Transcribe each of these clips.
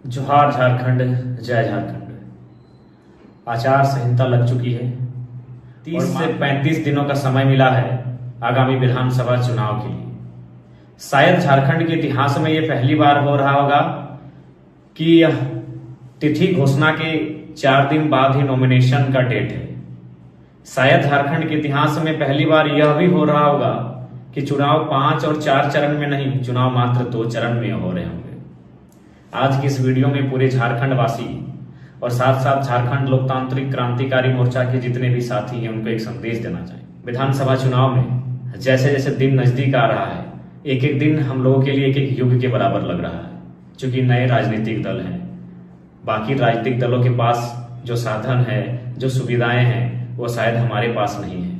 जोहार झारखंड, जय झारखंड। आचार संहिता लग चुकी है। 30 से 35 दिनों का समय मिला है आगामी विधानसभा चुनाव के लिए। शायद झारखंड के इतिहास में यह पहली बार हो रहा होगा कि यह तिथि घोषणा के 4 दिन बाद ही नॉमिनेशन का डेट है। शायद झारखंड के इतिहास में पहली बार यह भी हो रहा होगा कि चुनाव 5 और 4 चरण में नहीं, चुनाव मात्र 2 चरण में हो रहे होंगे। आज की इस वीडियो में पूरे झारखंड वासी और साथ साथ झारखंड लोकतांत्रिक क्रांतिकारी मोर्चा के जितने भी साथी हैं उनको एक संदेश देना चाहिए। विधानसभा चुनाव में जैसे जैसे दिन नजदीक आ रहा है, एक एक दिन हम लोगों के लिए एक एक युग के बराबर लग रहा है। क्योंकि नए राजनीतिक दल हैं, बाकी राजनीतिक दलों के पास जो साधन है, जो सुविधाएं हैं, वो शायद हमारे पास नहीं है।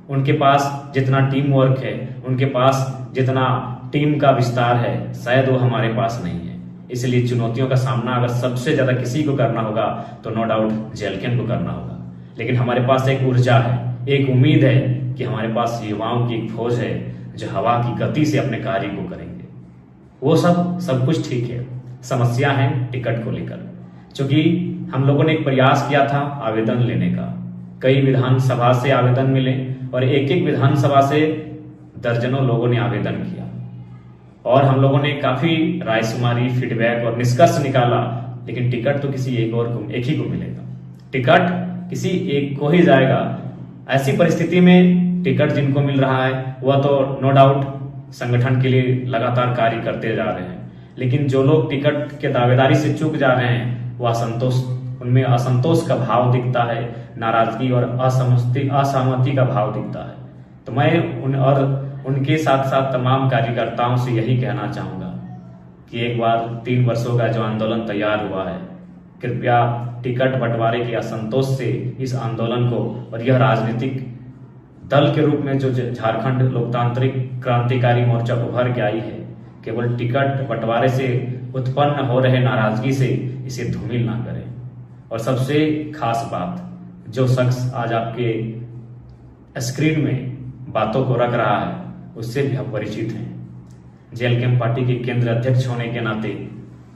उनके पास जितना टीम वर्क है, उनके पास जितना टीम का विस्तार है, शायद वो हमारे पास नहीं है। इसलिए चुनौतियों का सामना अगर सबसे ज्यादा किसी को करना होगा तो नो डाउट जेएलकेएम को करना होगा। लेकिन हमारे पास एक ऊर्जा है, एक उम्मीद है कि हमारे पास युवाओं की एक फौज है जो हवा की गति से अपने कार्य को करेंगे। वो सब कुछ ठीक है। समस्या है टिकट को लेकर। क्योंकि हम लोगों ने एक प्रयास किया था आवेदन लेने का, कई विधानसभा से आवेदन मिले और एक एक विधानसभा से दर्जनों लोगों ने आवेदन किया और हम लोगों ने काफी रायशुमारी, फीडबैक और निष्कर्ष निकाला। लेकिन टिकट तो किसी एक ही को मिलेगा, टिकट किसी एक को ही जाएगा। ऐसी परिस्थिति में टिकट जिनको मिल रहा है वह तो नो डाउट संगठन के लिए लगातार कार्य करते जा रहे हैं। लेकिन जो लोग टिकट के दावेदारी से चूक जा रहे हैं वह उनमें असंतोष का भाव दिखता है, नाराजगी और असहमति का भाव दिखता है। तो मैं उनके साथ साथ तमाम कार्यकर्ताओं से यही कहना चाहूंगा कि एक बार 3 वर्षों का जो आंदोलन तैयार हुआ है, कृपया टिकट बंटवारे के असंतोष से इस आंदोलन को और यह राजनीतिक दल के रूप में जो झारखंड लोकतांत्रिक क्रांतिकारी मोर्चा उभर के आई है, केवल टिकट बंटवारे से उत्पन्न हो रहे नाराजगी से इसे धूमिल ना करें। और सबसे खास बात, जो शख्स आज आपके स्क्रीन में बातों को रख रहा है उससे भी हम परिचित हैं। जेएलकेएम पार्टी के केंद्र अध्यक्ष होने के नाते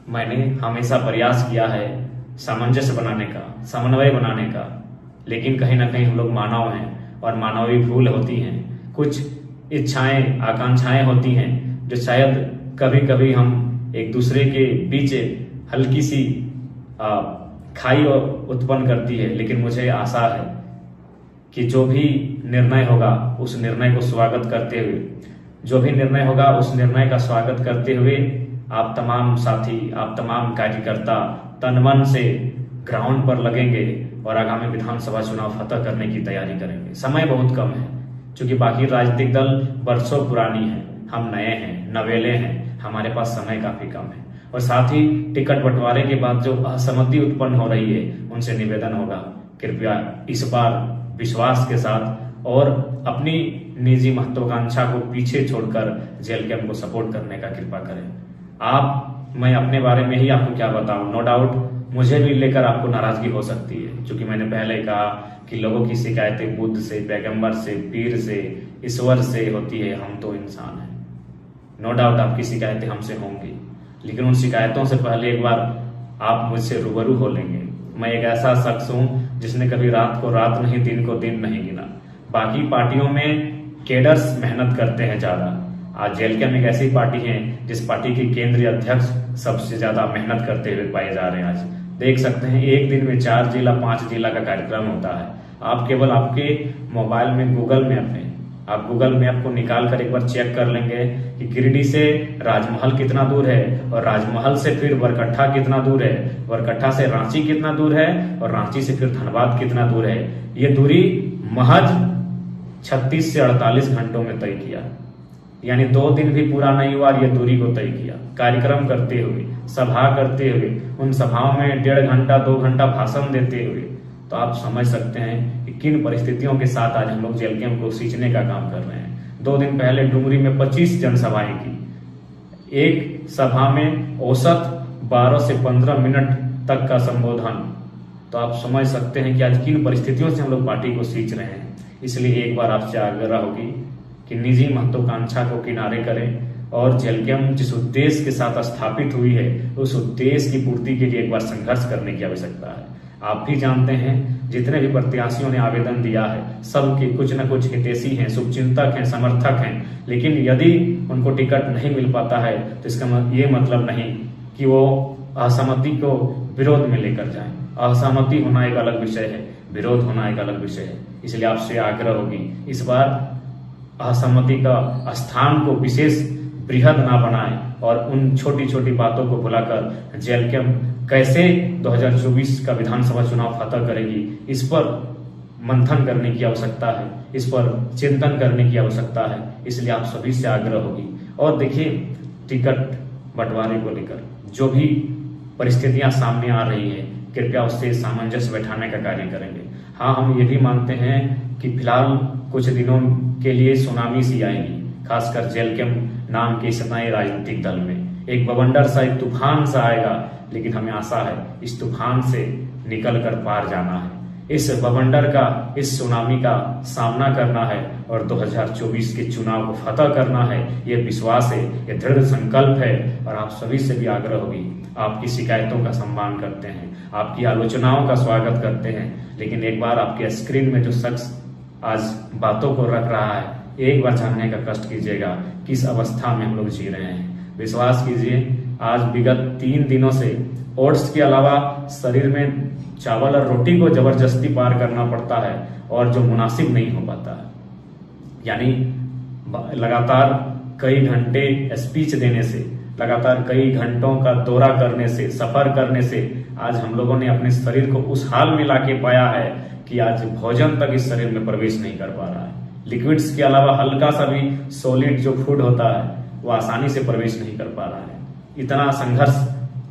मैंने हमेशा प्रयास किया है सामंजस्य बनाने का, समन्वय बनाने का। लेकिन कहीं ना कहीं हम लोग मानव हैं और मानवीय भूल होती हैं, कुछ इच्छाएं, आकांक्षाएं होती हैं जो शायद कभी कभी हम एक दूसरे के बीच हल्की सी खाई उत्पन्न करती है। लेकिन मुझे आशा है कि जो भी निर्णय होगा उस निर्णय को स्वागत करते हुए, जो भी निर्णय होगा उस निर्णय का स्वागत करते हुए आप तमाम साथी, आप तमाम कार्यकर्ता तन मन से ग्राउंड पर लगेंगे और आगामी विधानसभा चुनाव फतह करने की तैयारी करेंगे। समय बहुत कम है, क्योंकि बाकी राजनीतिक दल वर्षों पुरानी है, हम नए हैं, नवेले हैं, हमारे पास समय काफी कम है। और साथ ही टिकट बंटवारे के बाद जो असहमति उत्पन्न हो रही है उनसे निवेदन होगा, कृपया इस बार विश्वास के साथ और अपनी निजी महत्वाकांक्षा को पीछे छोड़कर जेएलकेएम को सपोर्ट करने का कृपा करें। मैं अपने बारे में ही आपको क्या बताऊं, नो डाउट मुझे भी लेकर आपको नाराजगी हो सकती है। क्योंकि मैंने पहले कहा कि लोगों की शिकायतें बुद्ध से, पैगंबर से, पीर से, ईश्वर से होती है, हम तो इंसान हैं। नो डाउट आपकी शिकायतें हमसे होंगी, लेकिन उन शिकायतों से पहले एक बार आप मुझसे रूबरू हो लेंगे। मैं एक ऐसा शख्स हूं जिसने कभी रात को रात नहीं, दिन को दिन नहीं गिना। बाकी पार्टियों में केडर्स मेहनत करते हैं ज्यादा, आज जेएलकेएम एक ऐसी पार्टी है जिस पार्टी के केंद्रीय अध्यक्ष सबसे ज्यादा मेहनत करते हुए पाए जा रहे हैं। आज देख सकते हैं एक दिन में 4 जिला 5 जिला का कार्यक्रम होता है। आप केवल आपके मोबाइल में गूगल मैप है, आप गूगल मैप को निकाल कर एक बार चेक कर लेंगे कि गिरिडीह से राजमहल कितना दूर है और राजमहल से फिर बरकट्ठा कितना दूर है, बरकट्ठा से रांची कितना दूर है और रांची से फिर धनबाद कितना दूर है। ये दूरी महज 36 से 48 घंटों में तय किया, यानी 2 दिन भी पूरा नहीं हुआ, ये दूरी को तय किया। कार्यक्रम करते हुए, सभा करते हुए, उन सभाओं में 1.5 घंटा 2 घंटा भाषण देते हुए, तो आप समझ सकते हैं कि किन परिस्थितियों के साथ आज हम लोग जेएलकेएम को सींचने का काम कर रहे हैं। 2 दिन पहले डुमरी में 25 जनसभाएं की, एक सभा में औसत 12 से 15 मिनट तक का संबोधन। तो आप समझ सकते हैं कि आज किन परिस्थितियों से हम लोग पार्टी को सींच रहे हैं। इसलिए एक बार आपसे आग्रह होगी कि निजी महत्वाकांक्षा को किनारे करें और जेलकेम जिस उद्देश्य के साथ स्थापित हुई है उस उद्देश्य की पूर्ति के लिए एक बार संघर्ष करने की आवश्यकता है। आप भी जानते हैं जितने भी प्रत्याशियों ने आवेदन दिया है सबके कुछ न कुछ हितैषी हैं, शुभचिंतक हैं, समर्थक हैं, लेकिन यदि उनको टिकट नहीं मिल पाता है तो इसका ये मतलब नहीं कि वो असहमति को विरोध में लेकर जाएं। असहमति होना एक अलग विषय है, विरोध होना एक अलग विषय है। इसलिए आपसे आग्रह होगी इस बार असहमति का स्थान को विशेष बृहद ना बनाएं और उन छोटी छोटी बातों को भुलाकर जेलकेम कैसे 2024 का विधानसभा चुनाव फतह करेगी इस पर मंथन करने की आवश्यकता है, इस पर चिंतन करने की आवश्यकता है। इसलिए आप सभी से आग्रह होगी। और देखिए, टिकट बंटवारे को लेकर जो भी परिस्थितियां सामने आ रही है कृपया उससे सामंजस्य बैठाने का कार्य करेंगे। हाँ, हम ये भी मानते हैं कि फिलहाल कुछ दिनों के लिए सुनामी सी आएगी, खासकर जेलकेम नाम के इस नए राजनीतिक दल में एक बवंडर सा, एक तूफान सा आएगा, लेकिन हमें आशा है इस तूफान से निकल कर पार जाना है, इस बवंडर का, इस सुनामी का सामना करना है और 2024 के चुनाव को फतह करना है। ये विश्वास है, ये दृढ़ संकल्प है। और आप सभी से भी आग्रह होगी, आपकी शिकायतों का सम्मान करते हैं, आपकी आलोचनाओं का स्वागत करते हैं, लेकिन एक बार आपके स्क्रीन में जो शख्स आज बातों को रख रहा है एक बार जानने का कष्ट कीजिएगा किस अवस्था में हम लोग जी रहे हैं। विश्वास कीजिए, आज विगत 3 दिनों से ओट्स के अलावा शरीर में चावल और रोटी को जबरदस्ती पार करना पड़ता है और जो मुनासिब नहीं हो पाता है। यानी लगातार कई घंटे स्पीच देने से, लगातार कई घंटों का दौरा करने से, सफर करने से आज हम लोगों ने अपने शरीर को उस हाल में लाके पाया है कि आज भोजन तक इस शरीर में प्रवेश नहीं कर पा रहा है। लिक्विड्स के अलावा हल्का सा भी सॉलिड जो फूड होता है वो आसानी से प्रवेश नहीं कर पा रहा है। इतना संघर्ष,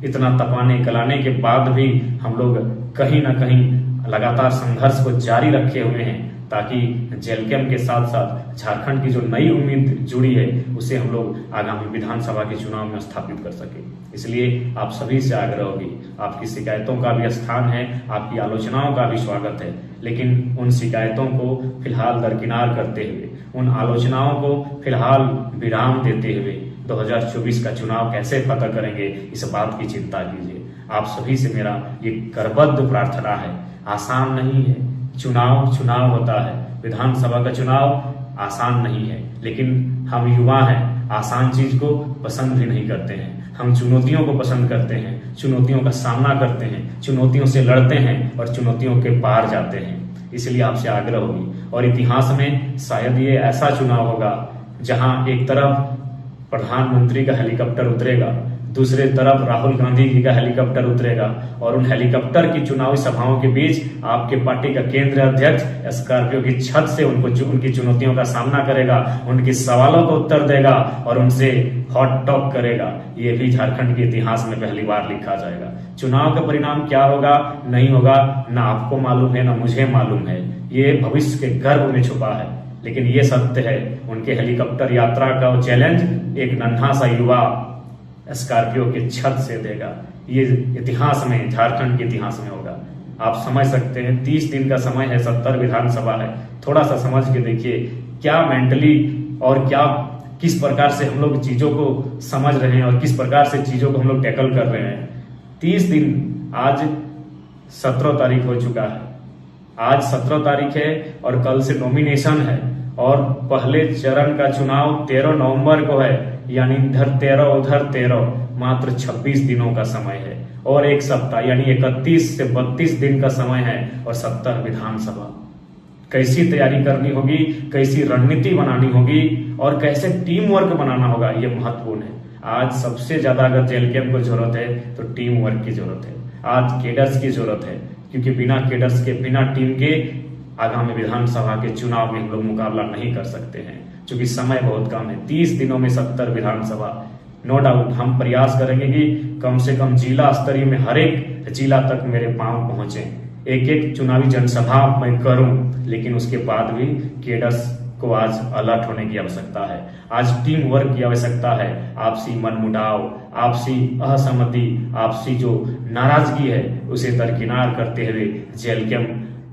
इतना तपाने गलाने के बाद भी हम लोग कहीं ना कहीं लगातार संघर्ष को जारी रखे हुए हैं ताकि जेलकेम के साथ साथ झारखंड की जो नई उम्मीद जुड़ी है उसे हम लोग आगामी विधानसभा के चुनाव में स्थापित कर सके। इसलिए आप सभी से आग्रह होगी, आपकी शिकायतों का भी स्थान है, आपकी आलोचनाओं का भी स्वागत है, लेकिन उन शिकायतों को फिलहाल दरकिनार करते हुए, उन आलोचनाओं को फिलहाल विराम देते हुए 2024 का चुनाव कैसे फतह करेंगे इस बात की चिंता कीजिए। आप सभी से मेरा ये करबद्ध प्रार्थना है। आसान नहीं है, चुनाव होता है, विधानसभा का चुनाव आसान नहीं है, लेकिन हम युवा हैं, आसान चीज को पसंद भी नहीं करते हैं। हम चुनौतियों को पसंद करते हैं, चुनौतियों का सामना करते हैं, चुनौतियों से लड़ते हैं और चुनौतियों के पार जाते हैं। इसलिए आपसे आग्रह होगी और इतिहास में शायद ये ऐसा चुनाव होगा जहां एक तरफ प्रधानमंत्री का हेलीकॉप्टर उतरेगा, दूसरे तरफ राहुल गांधी जी का हेलीकॉप्टर उतरेगा और उन हेलीकॉप्टर की चुनावी सभाओं के बीच आपके पार्टी का केंद्रीय अध्यक्ष स्कॉर्पियो की छत से उनकी चुनौतियों का सामना करेगा, उनके सवालों को उत्तर देगा और उनसे हॉट टॉक करेगा। ये भी झारखंड के इतिहास में पहली बार लिखा जाएगा। चुनाव का परिणाम क्या होगा नहीं होगा ना आपको मालूम है ना मुझे मालूम है, ये भविष्य के गर्भ में छुपा है, लेकिन ये सत्य है उनके हेलीकॉप्टर यात्रा का चैलेंज एक नन्हा सा युवा स्कॉर्पियो के छत से देगा। ये इतिहास में, झारखंड के इतिहास में होगा। आप समझ सकते हैं 30 दिन का समय है, 70 विधानसभा है। थोड़ा सा समझ के देखिए क्या मेंटली और क्या किस प्रकार से हम लोग चीजों को समझ रहे हैं और किस प्रकार से चीजों को हम लोग टैकल कर रहे हैं। 30 दिन, आज 17 तारीख हो चुका है, आज 17 तारीख है और कल से नॉमिनेशन है और पहले चरण का चुनाव 13 नवंबर को है, यानी इधर 13 उधर 13, मात्र 26 दिनों का समय है और एक सप्ताह यानी 31 से 32 दिन का समय है और 70 विधानसभा। कैसी तैयारी करनी होगी, कैसी रणनीति बनानी होगी और कैसे टीम वर्क बनाना होगा, ये महत्वपूर्ण है। आज सबसे ज्यादा अगर जेलकेम को जरूरत है तो टीम वर्क की जरूरत है, आज केडर्स की जरूरत है, क्योंकि बिना केडर्स के, बिना टीम के आगामी विधानसभा के चुनाव में हम लोग मुकाबला नहीं कर सकते हैं, क्योंकि समय बहुत कम है। 30 दिनों में 70 विधानसभा। नो डाउट हम प्रयास करेंगे कि कम से कम जिला स्तरीय में हर एक जिला तक मेरे पांव पहुंचे, एक एक चुनावी जनसभा मैं करूं, लेकिन उसके बाद भी केडर्स को आज अलर्ट होने की आवश्यकता है। आज टीम वर्क की आवश्यकता है। आपसी मनमुटाव, आपसी असहमति, आपसी जो नाराजगी है उसे दरकिनार करते हुए जेलकेम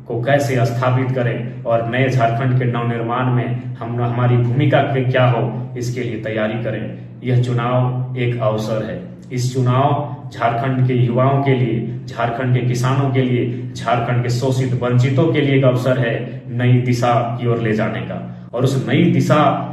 को कैसे स्थापित करें और नए झारखंड के नवनिर्माण में हमारी भूमिका क्या हो, इसके लिए तैयारी करें। यह चुनाव एक अवसर है। इस चुनाव झारखंड के युवाओं के लिए, झारखंड के किसानों के लिए, झारखंड के शोषित वंचितों के लिए एक अवसर है नई दिशा की ओर ले जाने का। और उस नई दिशा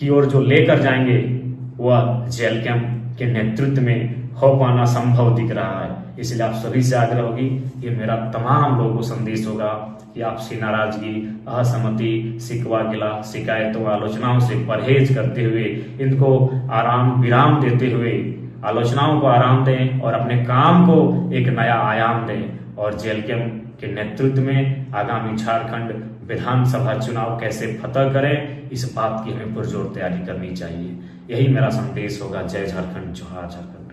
की ओर जो लेकर जाएंगे वह जेल कैंप के नेतृत्व में हो पाना संभव दिख रहा है। इसलिए आप सभी से आग्रह होगी, ये मेरा तमाम लोगों को संदेश होगा कि आपसी नाराजगी, असहमति, शिकवा गिला, शिकायतों, आलोचनाओं से परहेज करते हुए, इनको आराम विराम देते हुए आलोचनाओं को आराम दें और अपने काम को एक नया आयाम दें। और जेल कैंप के नेतृत्व में आगामी झारखंड विधानसभा चुनाव कैसे फतह करें, इस बात की हमें पुरजोर तैयारी करनी चाहिए। यही मेरा संदेश होगा। जय झारखंड, जोहार झारखंड।